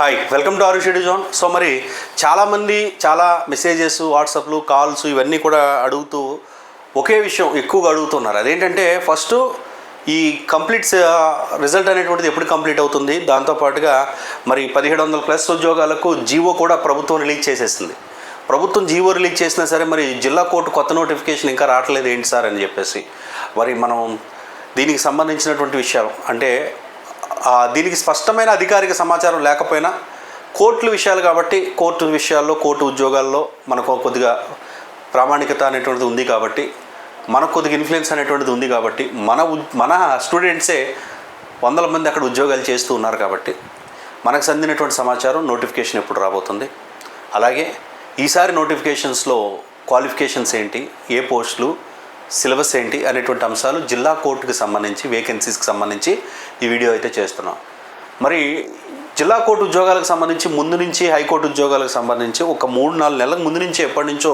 Hi, welcome to ఆరు schedule zone. So మరి చాలామంది చాలా మెసేజెస్, వాట్సాప్లు, కాల్స్ ఇవన్నీ కూడా అడుగుతూ ఒకే విషయం ఎక్కువగా అడుగుతున్నారు. అదేంటంటే ఫస్ట్ ఈ రిజల్ట్ అనేటువంటిది ఎప్పుడు కంప్లీట్ అవుతుంది, దాంతోపాటుగా మరి 1700+ ఉద్యోగాలకు జీవో కూడా ప్రభుత్వం రిలీజ్ చేసేసింది. ప్రభుత్వం జీవో రిలీజ్ చేసినా సరే మరి జిల్లా కోర్టు కొత్త నోటిఫికేషన్ ఇంకా రావట్లేదు ఏంటి సార్ అని చెప్పేసి మరి మనం దీనికి సంబంధించినటువంటి విషయాలు అంటే దీనికి స్పష్టమైన అధికారిక సమాచారం లేకపోయినా కోర్టుల విషయాలు కాబట్టి కోర్టు విషయాల్లో కోర్టు ఉద్యోగాల్లో మనకు కొద్దిగా ప్రామాణికత అనేటువంటిది ఉంది కాబట్టి మనకు కొద్దిగా ఇన్ఫ్లుయెన్స్ అనేటువంటిది ఉంది కాబట్టి మన స్టూడెంట్సే వందల మంది అక్కడ ఉద్యోగాలు చేస్తూ ఉన్నారు కాబట్టి మనకు సందినటువంటి సమాచారం నోటిఫికేషన్ ఎప్పుడు రాబోతుంది, అలాగే ఈసారి నోటిఫికేషన్స్లో క్వాలిఫికేషన్స్ ఏంటి, ఏ పోస్టులు, సిలబస్ ఏంటి అనేటువంటి అంశాలు జిల్లా కోర్టుకి సంబంధించి వేకెన్సీస్కి సంబంధించి ఈ వీడియో అయితే చేస్తున్నాం. మరి జిల్లా కోర్టు ఉద్యోగాలకు సంబంధించి ముందు నుంచి హైకోర్టు ఉద్యోగాలకు సంబంధించి ఒక 3-4 నెలల ముందు నుంచి ఎప్పటి నుంచో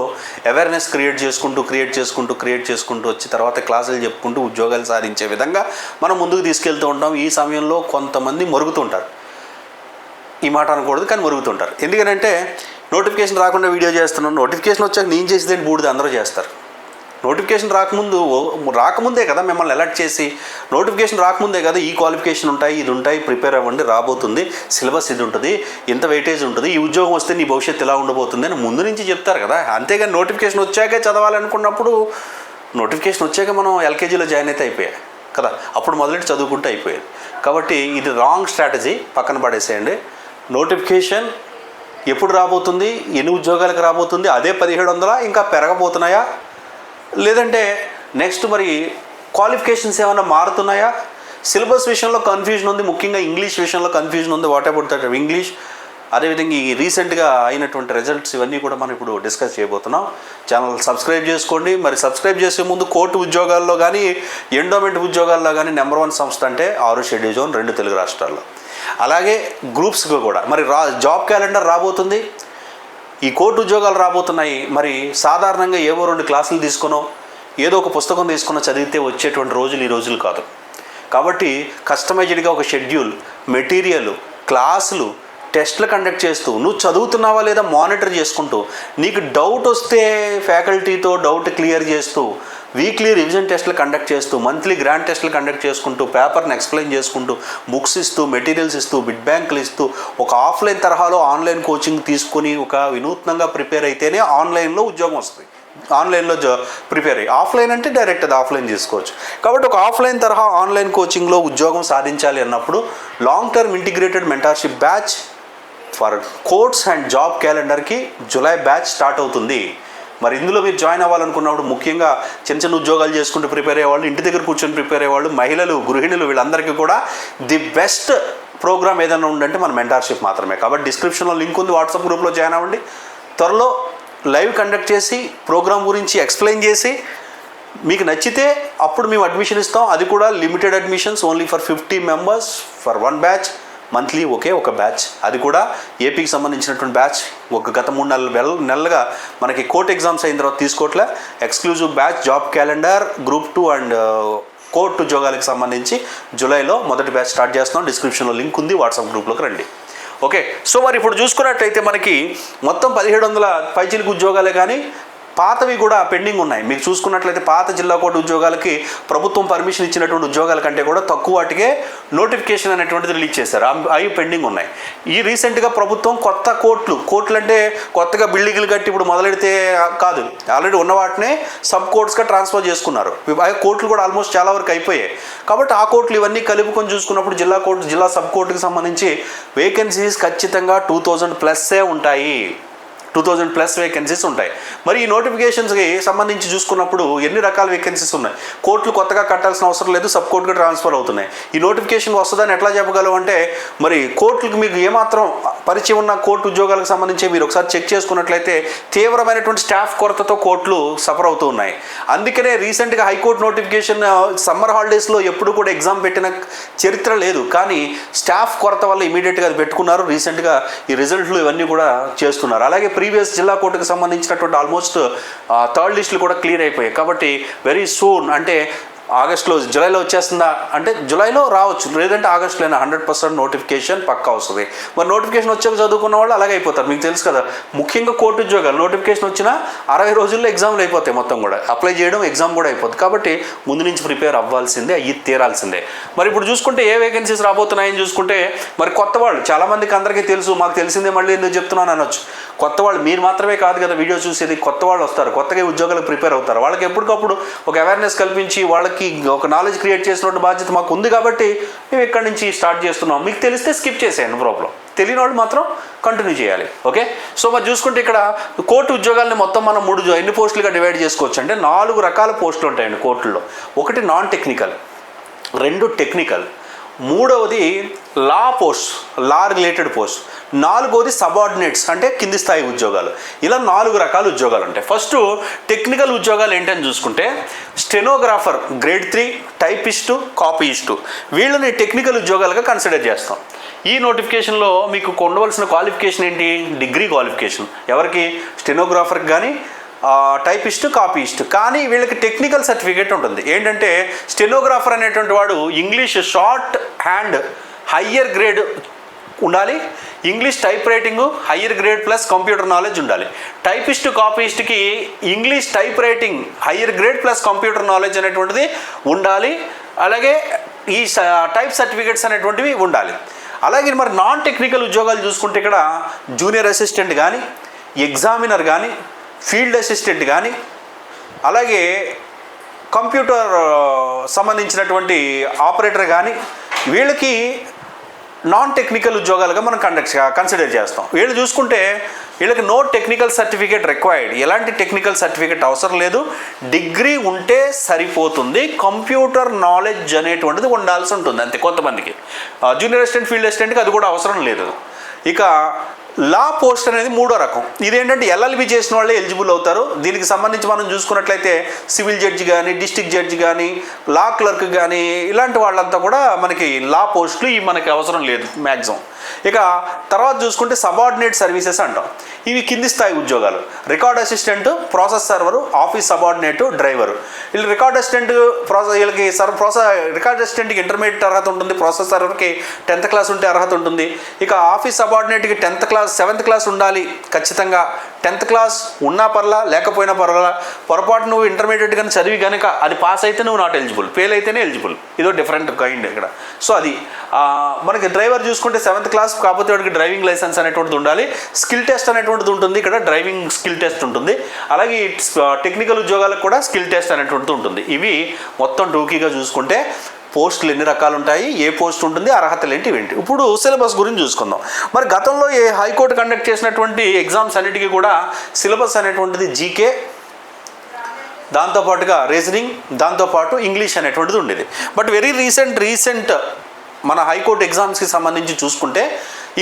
అవేర్నెస్ క్రియేట్ చేసుకుంటూ వచ్చి తర్వాత క్లాసులు చెప్పుకుంటూ ఉద్యోగాలు సాధించే విధంగా మనం ముందుకు తీసుకెళ్తూ ఉంటాం. ఈ సమయంలో కొంతమంది మరుగుతుంటారు, ఈ మాట అనకూడదు కానీ మరుగుతుంటారు. ఎందుకంటే నోటిఫికేషన్ రాకుండా వీడియో చేస్తున్నాం, నోటిఫికేషన్ వచ్చాక నేను చేసేదేంటి బూడిద అందరూ చేస్తారు. నోటిఫికేషన్ రాకముందే కదా మిమ్మల్ని అలర్ట్ చేసి, నోటిఫికేషన్ రాకముందే కదా ఈ క్వాలిఫికేషన్ ఉంటాయి, ఇది ఉంటాయి, ప్రిపేర్ అవ్వండి, రాబోతుంది, సిలబస్ ఇది ఉంటుంది, ఇంత వెయిటేజ్ ఉంటుంది, ఈ ఉద్యోగం వస్తే నీ భవిష్యత్తు ఇలా ఉండబోతుంది అని ముందు నుంచి చెప్తారు కదా. అంతేగాని నోటిఫికేషన్ వచ్చాకే చదవాలనుకున్నప్పుడు నోటిఫికేషన్ వచ్చాక మనం ఎల్కేజీలో జాయిన్ అయితే అయిపోయాయి కదా, అప్పుడు మొదలెట్టి చదువుకుంటూ అయిపోయేది. కాబట్టి ఇది రాంగ్ స్ట్రాటజీ, పక్కన పడేసేయండి. నోటిఫికేషన్ ఎప్పుడు రాబోతుంది, ఎన్ని ఉద్యోగాలకు రాబోతుంది, అదే 1700 ఇంకా పెరగబోతున్నాయా, లేదంటే నెక్స్ట్ మరి క్వాలిఫికేషన్స్ ఏమైనా మారుతున్నాయా, సిలబస్ విషయంలో కన్ఫ్యూజన్ ఉంది, ముఖ్యంగా ఇంగ్లీష్ విషయంలో కన్ఫ్యూజన్ ఉంది. వాట్ అబౌట్ దట్ ఇంగ్లీష్, అదేవిధంగా ఈ రీసెంట్గా అయినటువంటి రిజల్ట్స్ ఇవన్నీ కూడా మనం ఇప్పుడు డిస్కస్ చేయబోతున్నాం. ఛానల్ సబ్స్క్రైబ్ చేసుకోండి. మరి సబ్స్క్రైబ్ చేసే ముందు కోర్టు ఉద్యోగాల్లో కానీ ఎండోమెంట్ ఉద్యోగాల్లో కానీ నెంబర్ 1 సంస్థ అంటే ఆరు షెడ్యూల్ జోన్ 2 తెలుగు రాష్ట్రాల్లో. అలాగే గ్రూప్స్గా కూడా మరి జాబ్ క్యాలెండర్ రాబోతుంది, ఈ కోర్టు ఉద్యోగాలు రాబోతున్నాయి. మరి సాధారణంగా ఏవో 2 క్లాసులు తీసుకునో ఏదో ఒక పుస్తకం తీసుకునో చదివితే వచ్చేటువంటి రోజులు ఈ రోజులు కాదు. కాబట్టి కస్టమైజ్డ్గా ఒక షెడ్యూల్, మెటీరియల్, క్లాసులు, టెస్ట్లు కండక్ట్ చేస్తూ నువ్వు చదువుతున్నావా లేదా మానిటర్ చేసుకుంటూ, నీకు డౌట్ వస్తే ఫ్యాకల్టీతో డౌట్ క్లియర్ చేస్తూ, వీక్లీ రివిజన్ టెస్ట్లు కండక్ట్ చేస్తూ, మంత్లీ గ్రాండ్ టెస్ట్లు కండక్ట్ చేసుకుంటూ, పేపర్ని ఎక్స్ప్లెయిన్ చేసుకుంటూ, బుక్స్ ఇస్తూ, మెటీరియల్స్ ఇస్తూ, బిడ్ బ్యాంకులు ఇస్తూ, ఒక ఆఫ్లైన్ తరహాలో ఆన్లైన్ కోచింగ్ తీసుకుని ఒక వినూత్నంగా ప్రిపేర్ అయితేనే ఆన్లైన్లో ఉద్యోగం వస్తుంది. ఆన్లైన్లో ప్రిపేర్ అయ్యి, ఆఫ్లైన్ అంటే డైరెక్ట్ అది ఆఫ్లైన్ చేసుకోవచ్చు. కాబట్టి ఒక ఆఫ్లైన్ తరహా ఆన్లైన్ కోచింగ్లో ఉద్యోగం సాధించాలి అన్నప్పుడు long term integrated mentorship batch for courts and job క్యాలెండర్కి జూలై బ్యాచ్ స్టార్ట్ అవుతుంది. మరి ఇందులో మీరు జాయిన్ అవ్వాలనుకున్నప్పుడు ముఖ్యంగా చిన్న ఉద్యోగాలు చేసుకుంటూ ప్రిపేర్ అయ్యేవాళ్ళు, ఇంటి దగ్గర కూర్చొని ప్రిపేర్ అయ్యేవాళ్ళు, మహిళలు, గృహిణులు, వీళ్ళందరికీ కూడా ది బెస్ట్ ప్రోగ్రామ్ ఏదైనా ఉందంటే మన మెంటార్షిప్ మాత్రమే. కాబట్టి డిస్క్రిప్షన్లో లింక్ ఉంది, వాట్సాప్ గ్రూప్లో జాయిన్ అవ్వండి. త్వరలో లైవ్ కండక్ట్ చేసి ప్రోగ్రామ్ గురించి ఎక్స్ప్లెయిన్ చేసి మీకు నచ్చితే అప్పుడు మేము అడ్మిషన్ ఇస్తాం. అది కూడా limited admissions, only for 50 members for 1 batch, monthly ఒక బ్యాచ్. అది కూడా ఏపీకి సంబంధించినటువంటి బ్యాచ్. గత 3 నెలలుగా మనకి కోర్ట్ ఎగ్జామ్స్ అయిన తర్వాత తీసుకోవట్లే. Exclusive batch job calendar group 2 and court ఉద్యోగాలకు సంబంధించి జూలైలో మొదటి బ్యాచ్ స్టార్ట్ చేస్తున్నాం. డిస్క్రిప్షన్లో లింక్ ఉంది, వాట్సాప్ గ్రూప్లోకి రండి. ఓకే, సో మరి ఇప్పుడు చూసుకున్నట్టయితే మనకి మొత్తం 1700 పైచిలకు ఉద్యోగాలే కానీ పాతవి కూడా పెండింగ్ ఉన్నాయి. మీకు చూసుకున్నట్లయితే పాత జిల్లా కోర్టు ఉద్యోగాలకి ప్రభుత్వం పర్మిషన్ ఇచ్చినటువంటి ఉద్యోగాల కంటే కూడా తక్కువ వాటికే నోటిఫికేషన్ అనేటువంటిది రిలీజ్ చేశారు. అవి పెండింగ్ ఉన్నాయి. ఈ రీసెంట్గా ప్రభుత్వం కొత్త కోర్టులు అంటే కొత్తగా బిల్డింగ్లు కట్టి ఇప్పుడు మొదలెడితే కాదు, ఆల్రెడీ ఉన్న వాటినే సబ్ కోర్ట్స్గా ట్రాన్స్ఫర్ చేసుకున్నారు. కోర్టులు కూడా ఆల్మోస్ట్ చాలా వరకు అయిపోయాయి. కాబట్టి ఆ కోర్టులు ఇవన్నీ కలుపుకొని చూసుకున్నప్పుడు జిల్లా కోర్టు, జిల్లా సబ్ కోర్టుకి సంబంధించి వేకెన్సీస్ ఖచ్చితంగా 2000+ ఉంటాయి. 2000+ వేకెన్సీస్ ఉంటాయి. మరి ఈ నోటిఫికేషన్స్కి సంబంధించి చూసుకున్నప్పుడు ఎన్ని రకాల వేకెన్సీస్ ఉన్నాయి. కోర్టులు కొత్తగా కట్టాల్సిన అవసరం లేదు, సబ్ కోర్టుగా ట్రాన్స్ఫర్ అవుతున్నాయి. ఈ నోటిఫికేషన్ వస్తుందని ఎట్లా చెప్పగలం అంటే మరి కోర్టులకు మీకు ఏమాత్రం పరిచయం ఉన్న కోర్టు ఉద్యోగాలకు సంబంధించి మీరు ఒకసారి చెక్ చేసుకున్నట్లయితే తీవ్రమైనటువంటి స్టాఫ్ కొరతతో కోర్టులు సఫర్ అవుతూ ఉన్నాయి. అందుకనే రీసెంట్గా హైకోర్టు నోటిఫికేషన్ సమ్మర్ హాలిడేస్లో ఎప్పుడు కూడా ఎగ్జామ్ పెట్టిన చరిత్ర లేదు, కానీ స్టాఫ్ కొరత వల్ల ఇమీడియట్గా అది పెట్టుకున్నారు. రీసెంట్గా ఈ రిజల్ట్లు ఇవన్నీ కూడా చేస్తున్నారు. అలాగే ప్రీవియస్ జిల్లా కోర్టుకు సంబంధించినటువంటి ఆల్మోస్ట్ 3rd లిస్టులు కూడా క్లియర్ అయిపోయాయి. కాబట్టి వెరీ సూన్ అంటే ఆగస్టులో జూలైలో వచ్చేస్తుందా అంటే జూలైలో రావచ్చు, లేదంటే ఆగస్టులోనే 100% నోటిఫికేషన్ పక్కా వస్తుంది. మరి నోటిఫికేషన్ వచ్చాక చదువుకున్న వాళ్ళు అలాగే అయిపోతారు. మీకు తెలుసు కదా, ముఖ్యంగా కోర్టు ఉద్యోగాలు నోటిఫికేషన్ వచ్చినా 60 రోజుల్లో ఎగ్జామ్లు అయిపోతాయి, మొత్తం కూడా అప్లై చేయడం ఎగ్జామ్ కూడా అయిపోతుంది. కాబట్టి ముందు నుంచి ప్రిపేర్ అవ్వాల్సిందే, అయ్యి తీరాల్సిందే. మరి ఇప్పుడు చూసుకుంటే ఏ వేకెన్సీస్ రాబోతున్నాయని చూసుకుంటే, మరి కొత్త వాళ్ళు చాలామందికి అందరికీ తెలుసు, మాకు తెలిసిందే మళ్ళీ ఎందుకు చెప్తున్నాను అనొచ్చు. కొత్త వాళ్ళు మీరు మాత్రమే కాదు కదా వీడియో చూసేది, కొత్త వాళ్ళు వస్తారు, కొత్తగా ఉద్యోగాలకు ప్రిపేర్ అవుతారు. వాళ్ళకి ఎప్పటికప్పుడు ఒక అవేర్నెస్ కల్పించి వాళ్ళకి ఒక నాలెడ్జ్ క్రియేట్ చేసినటువంటి బాధ్యత మాకు ఉంది. కాబట్టి మేము ఇక్కడి నుంచి స్టార్ట్ చేస్తున్నాం. మీకు తెలిస్తే స్కిప్ చేసేయండి, ప్రాబ్లం. తెలియని వాళ్ళు మాత్రం కంటిన్యూ చేయాలి. ఓకే, సో మరి చూసుకుంటే ఇక్కడ కోర్టు ఉద్యోగాలని మొత్తం మనం 3 ఎన్ని పోస్టులుగా డివైడ్ చేసుకోవచ్చు అంటే 4 రకాల పోస్టులు ఉంటాయండి కోర్టుల్లో. ఒకటి నాన్ టెక్నికల్, 2 టెక్నికల్, 3వది law post, law related post, 4వది సబార్డినేట్స్ అంటే కింది స్థాయి ఉద్యోగాలు. ఇలా 4 రకాల ఉద్యోగాలు ఉంటాయి. ఫస్ట్ టెక్నికల్ ఉద్యోగాలు ఏంటని చూసుకుంటే స్టెనోగ్రాఫర్ గ్రేడ్ 3, టైపిస్టు, కాపీయిస్టు, వీళ్ళని టెక్నికల్ ఉద్యోగాలుగా కన్సిడర్ చేస్తాం. ఈ నోటిఫికేషన్లో మీకు ఉండవలసిన క్వాలిఫికేషన్ ఏంటి? Degree qualification. ఎవరికి? స్టెనోగ్రాఫర్కి కానీ టైపిస్ట్, కాపీయిస్ట్. కానీ వీళ్ళకి టెక్నికల్ సర్టిఫికేట్ ఉంటుంది. ఏంటంటే స్టెనోగ్రాఫర్ అనేటువంటి వాడు English shorthand higher grade ఉండాలి, English type writing higher grade plus computer knowledge ఉండాలి. టైపిస్ట్, కాపీయిస్ట్కి English type writing higher grade plus computer knowledge అనేటువంటిది ఉండాలి. అలాగే ఈ టైప్ సర్టిఫికేట్స్ అనేటువంటివి ఉండాలి. అలాగే మరి నాన్ టెక్నికల్ ఉద్యోగాలు చూసుకుంటే ఇక్కడ జూనియర్ అసిస్టెంట్ కానీ, ఎగ్జామినర్ కానీ, ఫీల్డ్ అసిస్టెంట్ కానీ, అలాగే కంప్యూటర్ సంబంధించినటువంటి ఆపరేటర్ కానీ, వీళ్ళకి నాన్ టెక్నికల్ ఉద్యోగాలుగా మనం కన్సిడర్ చేస్తాం. వీళ్ళు చూసుకుంటే వీళ్ళకి నో టెక్నికల్ సర్టిఫికేట్ రిక్వైర్డ్, ఎలాంటి టెక్నికల్ సర్టిఫికేట్ అవసరం లేదు, డిగ్రీ ఉంటే సరిపోతుంది, కంప్యూటర్ నాలెడ్జ్ అనేటువంటిది ఉండాల్సి ఉంటుంది అంతే. కొంతమందికి జూనియర్ అసిస్టెంట్, ఫీల్డ్ అసిస్టెంట్కి అది కూడా అవసరం లేదు. ఇక లా పోస్ట్ అనేది 3వ రకం. ఇదేంటంటే ఎల్ఎల్బి చేసిన వాళ్ళే ఎలిజిబుల్ అవుతారు. దీనికి సంబంధించి మనం చూసుకున్నట్లయితే సివిల్ జడ్జి కానీ, డిస్ట్రిక్ట్ జడ్జి కానీ, లా క్లర్క్ కానీ, ఇలాంటి వాళ్ళంతా కూడా మనకి లా పోస్టులు మనకి అవసరం లేదు మ్యాక్సిమం. ఇక తర్వాత చూసుకుంటే సబార్డినేట్ సర్వీసెస్ అంటాం. ఇవి కింది స్థాయి ఉద్యోగాలు. Record assistant, process server, office subordinate, driver. వీళ్ళు రికార్డ్ అసిస్టెంట్ వీళ్ళకి రికార్డ్ అసిస్టెంట్కి ఇంటర్మీడియట్ అర్హత ఉంటుంది, ప్రాసెస్ సర్వర్కి 10th క్లాస్ ఉంటే అర్హత ఉంటుంది. ఇక office సబార్డినేట్కి 10th class 7th class ఉండాలి ఖచ్చితంగా. 10th క్లాస్ ఉన్నా పర్లా, లేకపోయినా పర్వాలా, పొరపాటు నువ్వు ఇంటర్మీడియట్ కానీ చదివి కనుక అది పాస్ అయితే నువ్వు నాట్ ఎలిజిబుల్, ఫెయిల్ అయితేనే ఎలిజిబుల్. ఇదో డిఫరెంట్ కైండ్ ఇక్కడ. సో అది మనకి డ్రైవర్ చూసుకుంటే 7th క్లాస్ కాకపోతే వాడికి డ్రైవింగ్ లైసెన్స్ అనేటువంటిది ఉండాలి. స్కిల్ టెస్ట్ అనేటువంటిది ఉంటుంది ఇక్కడ, డ్రైవింగ్ స్కిల్ టెస్ట్ ఉంటుంది. అలాగే టెక్నికల్ ఉద్యోగాలకు కూడా స్కిల్ టెస్ట్ అనేటువంటిది ఉంటుంది. ఇవి మొత్తం టూకీగా చూసుకుంటే పోస్టులు ఎన్ని రకాలు ఉంటాయి, ఏ పోస్ట్ ఉంటుంది, అర్హతలు ఏంటి, ఇవేంటి. ఇప్పుడు సిలబస్ గురించి చూసుకుందాం. మరి గతంలో ఏ హైకోర్టు కండక్ట్ చేసినటువంటి ఎగ్జామ్స్ అన్నిటికీ కూడా సిలబస్ అనేటువంటిది జీకే, దాంతోపాటుగా రీజనింగ్, దాంతోపాటు ఇంగ్లీష్ అనేటువంటిది ఉండేది. బట్ వెరీ రీసెంట్ మన హైకోర్టు ఎగ్జామ్స్కి సంబంధించి చూసుకుంటే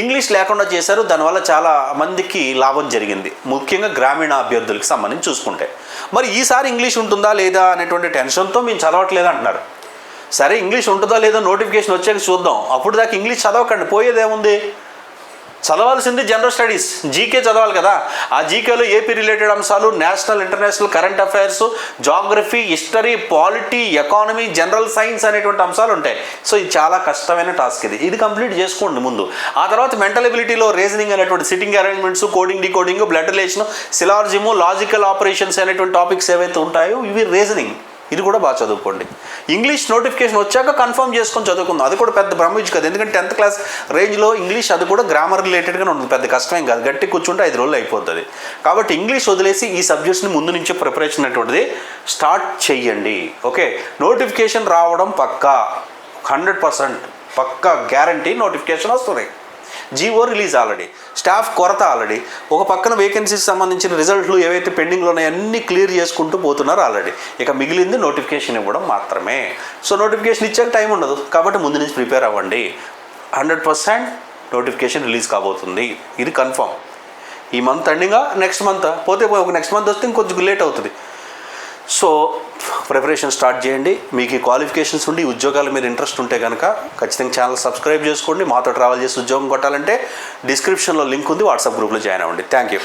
ఇంగ్లీష్ లేకుండా చేశారు. దానివల్ల చాలా మందికి లాభం జరిగింది, ముఖ్యంగా గ్రామీణ అభ్యర్థులకు సంబంధించి చూసుకుంటే. మరి ఈసారి ఇంగ్లీష్ ఉంటుందా లేదా అనేటువంటి టెన్షన్తో మేము చదవట్లేదు అంటున్నారు. సరే, ఇంగ్లీష్ ఉంటుందా లేదా నోటిఫికేషన్ వచ్చాక చూద్దాం. అప్పుడు దాకా ఇంగ్లీష్ చదవకండి, పోయేదేముంది. చదవాల్సింది జనరల్ స్టడీస్, జీకే చదవాలి కదా. ఆ జీకేలో ఏపీ రిలేటెడ్ అంశాలు, national international current affairs, geography, history, polity, economy, general science అనేటువంటి అంశాలు ఉంటాయి. సో ఇది చాలా కష్టమైన టాస్క్. ఇది కంప్లీట్ చేసుకోండి ముందు. ఆ తర్వాత మెంటల్ ఎబిలిటీలో రీజనింగ్ అనేటువంటి sitting arrangements, coding, decoding, blood relation, syllogism, logical operations అనేటువంటి టాపిక్స్ ఏవైతే ఉంటాయో ఇవి రీజనింగ్. ఇది కూడా బాగా చదువుకోండి. ఇంగ్లీష్ నోటిఫికేషన్ వచ్చాక కన్ఫర్మ్ చేసుకొని చదువుకుందాం. అది కూడా పెద్ద బ్రహ్మజ్ కదా, ఎందుకంటే 10th క్లాస్ రేంజ్లో ఇంగ్లీష్, అది కూడా గ్రామర్ రిలేటెడ్గానే ఉంటుంది, పెద్ద కష్టమేం కాదు. గట్టి కూర్చుంటే 5 రోజులు అయిపోతుంది. కాబట్టి ఇంగ్లీష్ వదిలేసి ఈ సబ్జెక్ట్స్ని ముందు నుంచే ప్రిపరేషన్ అనేటువంటిది స్టార్ట్ చెయ్యండి. ఓకే, నోటిఫికేషన్ రావడం పక్కా, 100% పక్కా గ్యారంటీ నోటిఫికేషన్ వస్తుంది. జీవో రిలీజ్ ఆల్రెడీ, స్టాఫ్ కొరత ఆల్రెడీ, ఒక పక్కన వేకెన్సీకి సంబంధించిన రిజల్ట్లు ఏవైతే పెండింగ్లో ఉన్నాయో అన్నీ క్లియర్ చేసుకుంటూ పోతున్నారు ఆల్రెడీ. ఇక మిగిలింది నోటిఫికేషన్ ఇవ్వడం మాత్రమే. సో నోటిఫికేషన్ ఇచ్చాక టైం ఉండదు, కాబట్టి ముందు నుంచి ప్రిపేర్ అవ్వండి. 100% నోటిఫికేషన్ రిలీజ్ కాబోతుంది, ఇది కన్ఫర్మ్. ఈ మంత్ ఎండింగా నెక్స్ట్ మంత్ పోతే ఒక నెక్స్ట్ మంత్ వస్తే ఇంకొంచెం లేట్ అవుతుంది. సో ప్రిపరేషన్ స్టార్ట్ చేయండి. మీకు ఈ క్వాలిఫికేషన్స్ ఉండి ఉద్యోగాల మీద ఇంట్రెస్ట్ ఉంటే కనుక ఖచ్చితంగా ఛానల్ సబ్స్క్రైబ్ చేసుకోండి. మాతో ట్రావెల్ చేసి ఉద్యోగం కొట్టాలంటే డిస్క్రిప్షన్లో లింక్ ఉంది, వాట్సాప్ గ్రూప్లో జాయిన్ అవ్వండి. Thank you.